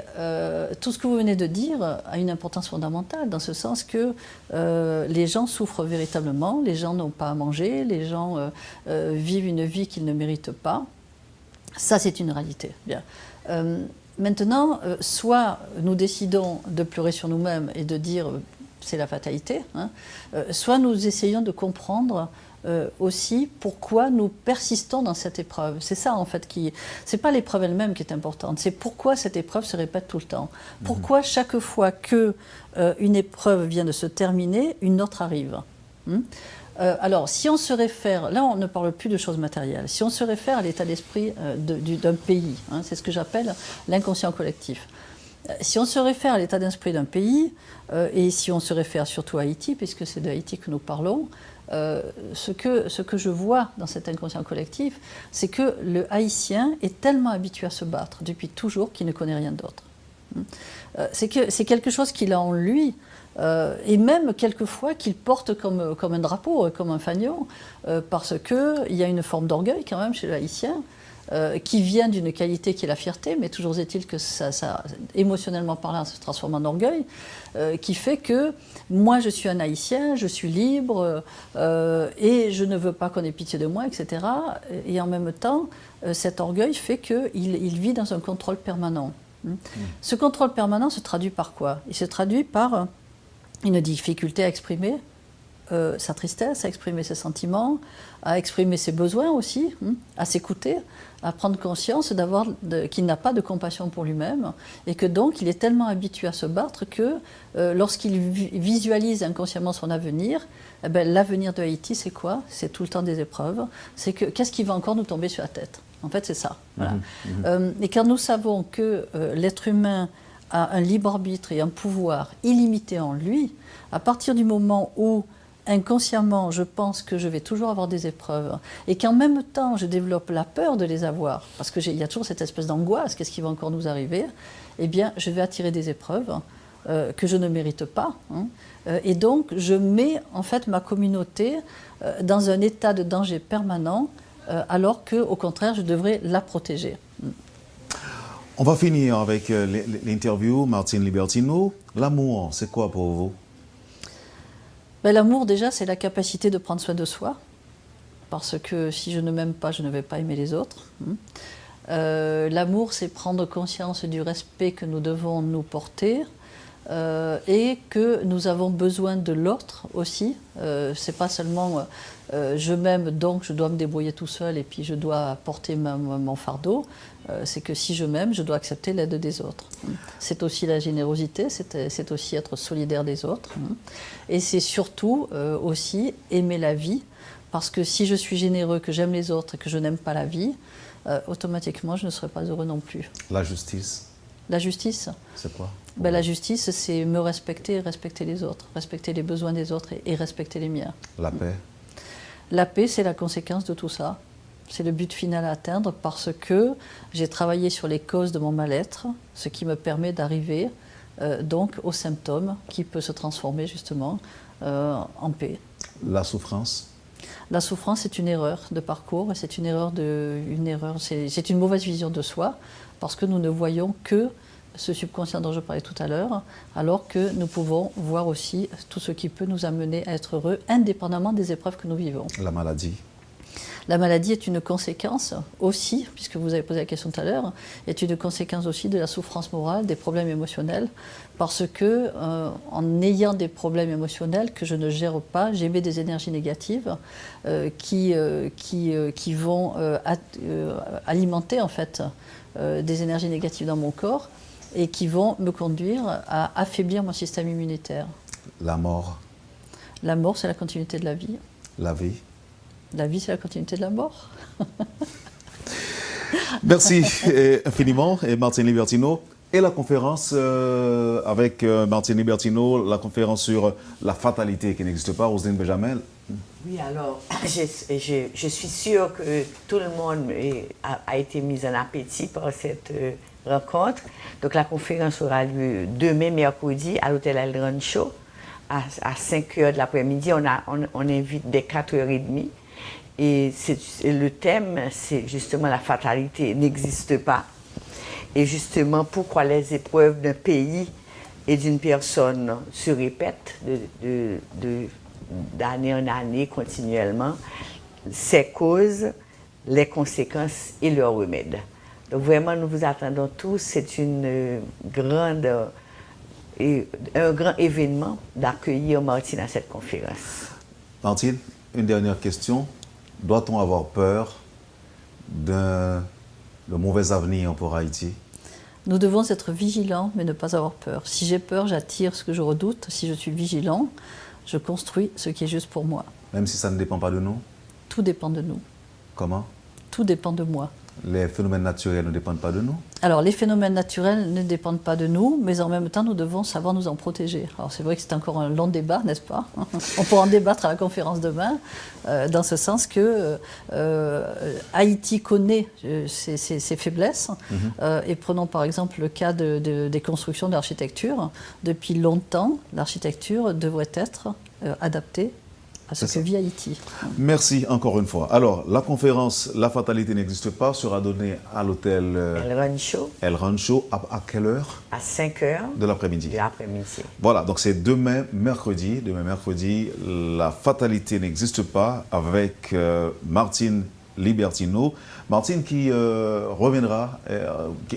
tout ce que vous venez de dire a une importance fondamentale, dans ce sens que les gens souffrent véritablement, les gens n'ont pas à manger, les gens vivent une vie qu'ils ne méritent pas. Ça, c'est une réalité. Bien. Maintenant, soit nous décidons de pleurer sur nous-mêmes et de dire c'est la fatalité, hein, soit nous essayons de comprendre aussi pourquoi nous persistons dans cette épreuve. C'est ça en fait c'est pas l'épreuve elle-même qui est importante, c'est pourquoi cette épreuve se répète tout le temps. Pourquoi chaque fois que une épreuve vient de se terminer, une autre arrive. Alors, si on se réfère, là on ne parle plus de choses matérielles, si on se réfère à l'état d'esprit d'un pays, hein, c'est ce que j'appelle l'inconscient collectif. Si on se réfère à l'état d'esprit d'un pays, et si on se réfère surtout à Haïti, puisque c'est de Haïti que nous parlons, ce que je vois dans cet inconscient collectif, c'est que le Haïtien est tellement habitué à se battre depuis toujours qu'il ne connaît rien d'autre. C'est quelque chose qu'il a en lui, et même quelquefois qu'il porte comme un drapeau, comme un fanion, parce qu'il y a une forme d'orgueil quand même chez le Haïtien, qui vient d'une qualité qui est la fierté, mais toujours est-il que ça émotionnellement parlant, ça se transforme en orgueil, qui fait que moi je suis un Haïtien, je suis libre, et je ne veux pas qu'on ait pitié de moi, etc. Et en même temps, cet orgueil fait qu'il vit dans un contrôle permanent. Ce contrôle permanent se traduit par quoi? Il se traduit par une difficulté à exprimer sa tristesse, à exprimer ses sentiments, à exprimer ses besoins aussi, à s'écouter, à prendre conscience qu'il n'a pas de compassion pour lui-même et que donc il est tellement habitué à se battre que lorsqu'il visualise inconsciemment son avenir, eh bien, l'avenir de Haïti c'est quoi? C'est tout le temps des épreuves, c'est qu'est-ce qui va encore nous tomber sur la tête? En fait c'est ça. Voilà. Et quand nous savons que l'être humain a un libre arbitre et un pouvoir illimité en lui, à partir du moment où inconsciemment, je pense que je vais toujours avoir des épreuves et qu'en même temps, je développe la peur de les avoir, parce qu'il y a toujours cette espèce d'angoisse, qu'est-ce qui va encore nous arriver? Eh bien, je vais attirer des épreuves que je ne mérite pas. Et donc, je mets en fait ma communauté dans un état de danger permanent, alors qu'au contraire, je devrais la protéger. On va finir avec l'interview, Martine Libertino. L'amour, c'est quoi pour vous? Ben, l'amour, déjà, c'est la capacité de prendre soin de soi, parce que si je ne m'aime pas, je ne vais pas aimer les autres. L'amour, c'est prendre conscience du respect que nous devons nous porter et que nous avons besoin de l'autre aussi. C'est pas seulement je m'aime, donc je dois me débrouiller tout seul et puis je dois porter mon fardeau. C'est que si je m'aime, je dois accepter l'aide des autres. C'est aussi la générosité, c'est aussi être solidaire des autres. Et c'est surtout aussi aimer la vie, parce que si je suis généreux, que j'aime les autres et que je n'aime pas la vie, automatiquement je ne serai pas heureux non plus. La justice? La justice? C'est quoi? Ben, la justice, c'est me respecter et respecter les autres, respecter les besoins des autres et respecter les miens. La paix? La paix, c'est la conséquence de tout ça. C'est le but final à atteindre parce que j'ai travaillé sur les causes de mon mal-être, ce qui me permet d'arriver donc aux symptômes qui peut se transformer justement en paix. La souffrance? La souffrance est une erreur de parcours et c'est c'est une mauvaise vision de soi parce que nous ne voyons que ce subconscient dont je parlais tout à l'heure, alors que nous pouvons voir aussi tout ce qui peut nous amener à être heureux indépendamment des épreuves que nous vivons. La maladie? La maladie est une conséquence aussi, puisque vous avez posé la question tout à l'heure, est une conséquence aussi de la souffrance morale, des problèmes émotionnels, parce que en ayant des problèmes émotionnels que je ne gère pas, j'émets des énergies négatives qui vont alimenter en fait des énergies négatives dans mon corps et qui vont me conduire à affaiblir mon système immunitaire. La mort? La mort, c'est la continuité de la vie. La vie? La vie, c'est la continuité de la mort. Merci infiniment, Martine Libertino. Et la conférence avec Martine Libertino, la conférence sur la fatalité qui n'existe pas, Roselyne Benjamin. Oui, alors, je suis sûre que tout le monde a été mis en appétit par cette rencontre. Donc, la conférence aura lieu demain, mercredi, à l'hôtel El Rancho, à 5 h de l'après-midi. On invite dès 4 h 30. Et le thème, c'est justement la fatalité n'existe pas. Et justement, pourquoi les épreuves d'un pays et d'une personne se répètent d'année en année, continuellement, ses causes, les conséquences et leurs remèdes. Donc vraiment, nous vous attendons tous. C'est un grand événement d'accueillir Martine à cette conférence. Martine, une dernière question. Doit-on avoir peur de mauvais avenir pour Haïti? Nous devons être vigilants, mais ne pas avoir peur. Si j'ai peur, j'attire ce que je redoute. Si je suis vigilant, je construis ce qui est juste pour moi. Même si ça ne dépend pas de nous? Tout dépend de nous. Comment? Tout dépend de moi. Les phénomènes naturels ne dépendent pas de nous? Alors, les phénomènes naturels ne dépendent pas de nous, mais en même temps, nous devons savoir nous en protéger. Alors, c'est vrai que c'est encore un long débat, n'est-ce pas? On pourra en débattre à la conférence demain, dans ce sens que Haïti connaît ses faiblesses. Et prenons par exemple le cas des constructions de l'architecture. Depuis longtemps, l'architecture devrait être adaptée à ce que vit Haïti. Merci encore une fois. Alors, la conférence « La fatalité n'existe pas » sera donnée à l'hôtel El Rancho. À quelle heure? À 5 heures de l'après-midi. Voilà, donc c'est demain mercredi. Demain mercredi, « La fatalité n'existe pas » avec Martine Libertino. Martine qui reviendra,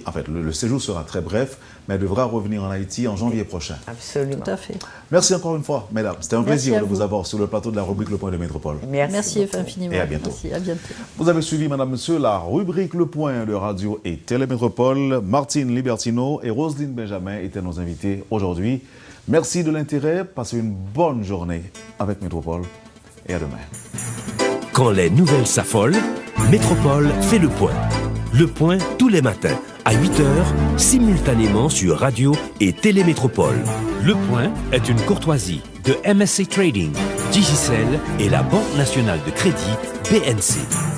en fait, le séjour sera très bref, mais elle devra revenir en Haïti en janvier prochain. Absolument. Tout à fait. Merci encore une fois, mesdames. C'était un plaisir de vous avoir sur le plateau de la rubrique Le Point de Métropole. Merci infiniment. Et à bientôt. Merci, à bientôt. Vous avez suivi, madame, monsieur, la rubrique Le Point de Radio et Télémétropole. Martine Libertino et Roselyne Benjamin étaient nos invités aujourd'hui. Merci de l'intérêt. Passez une bonne journée avec Métropole et à demain. Quand les nouvelles s'affolent, Métropole fait le point. Le point tous les matins, à 8h, simultanément sur Radio et Télémétropole. Le point est une courtoisie de MSC Trading, Digicel et la Banque nationale de crédit, BNC.